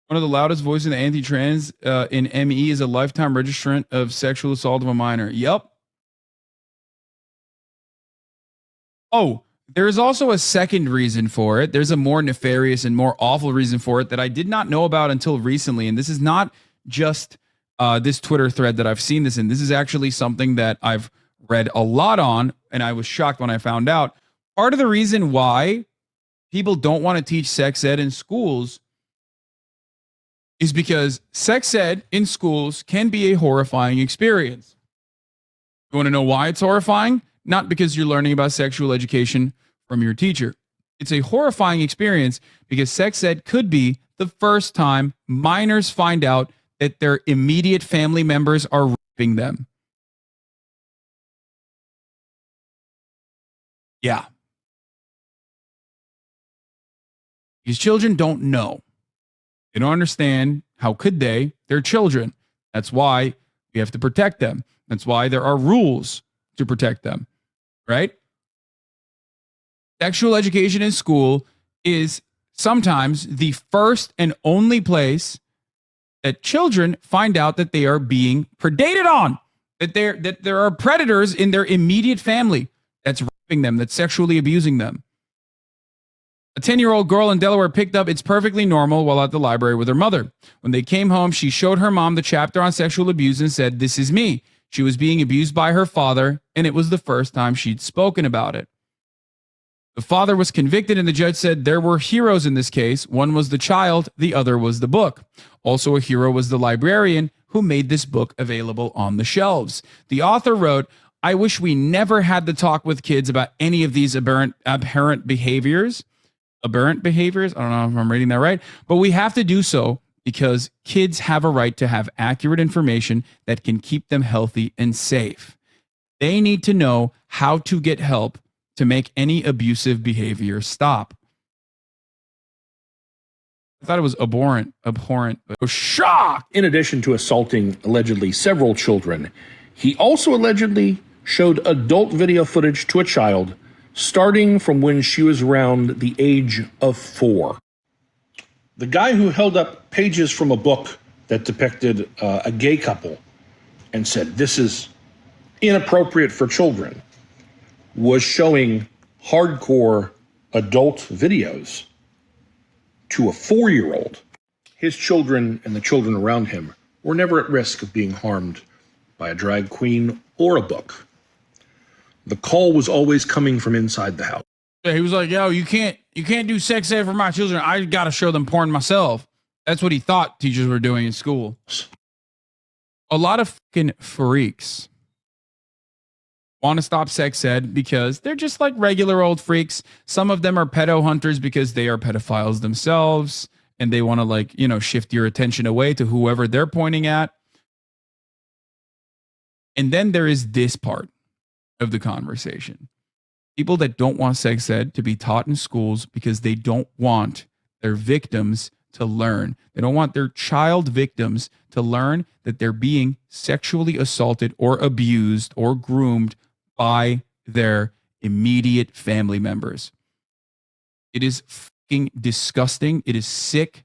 One of the loudest voices in the anti-trans in ME is a lifetime registrant of sexual assault of a minor. Yep. Oh, there's also a second reason for it. There's a more nefarious and more awful reason for it that I did not know about until recently. And this is not just this Twitter thread that I've seen this in. This is actually something that I've read a lot on, and I was shocked when I found out. Part of the reason why people don't want to teach sex ed in schools is because sex ed in schools can be a horrifying experience. You want to know why it's horrifying? Not because you're learning about sexual education from your teacher. It's a horrifying experience because sex ed could be the first time minors find out that their immediate family members are raping them. Yeah. These children don't know. They don't understand. How could they? They're children. That's why we have to protect them. That's why there are rules to protect them, right? Sexual education in school is sometimes the first and only place that children find out that they are being predated on, that there are predators in their immediate family that's raping them, that's sexually abusing them. A 10-year-old girl in Delaware picked up It's Perfectly Normal while at the library with her mother. When they came home, she showed her mom the chapter on sexual abuse and said, "This is me." She was being abused by her father, and it was the first time she'd spoken about it. The father was convicted, and the judge said there were heroes in this case. One was the child, the other was the book. Also a hero was the librarian who made this book available on the shelves. The author wrote, "I wish we never had to talk with kids about any of these aberrant behaviors. Aberrant behaviors? I don't know if I'm reading that right. But we have to do so because kids have a right to have accurate information that can keep them healthy and safe. They need to know how to get help to make any abusive behavior stop." I thought it was abhorrent, but shocked. In addition to assaulting allegedly several children, he also allegedly showed adult video footage to a child starting from when she was around the age of 4. The guy who held up pages from a book that depicted a gay couple and said, "This is inappropriate for children," was showing hardcore adult videos to a 4-year-old. His children and the children around him were never at risk of being harmed by a drag queen or a book. The call was always coming from inside the house. Yeah, he was like, "Yo, you can't do sex ed for my children. I got to show them porn myself." That's what he thought teachers were doing in school. A lot of fucking freaks want to stop sex ed because they're just like regular old freaks. Some of them are pedo hunters because they are pedophiles themselves and they want to shift your attention away to whoever they're pointing at. And then there is this part of the conversation. People that don't want sex ed to be taught in schools because they don't want their victims to learn. They don't want their child victims to learn that they're being sexually assaulted or abused or groomed by their immediate family members. It is fucking disgusting. It is sick.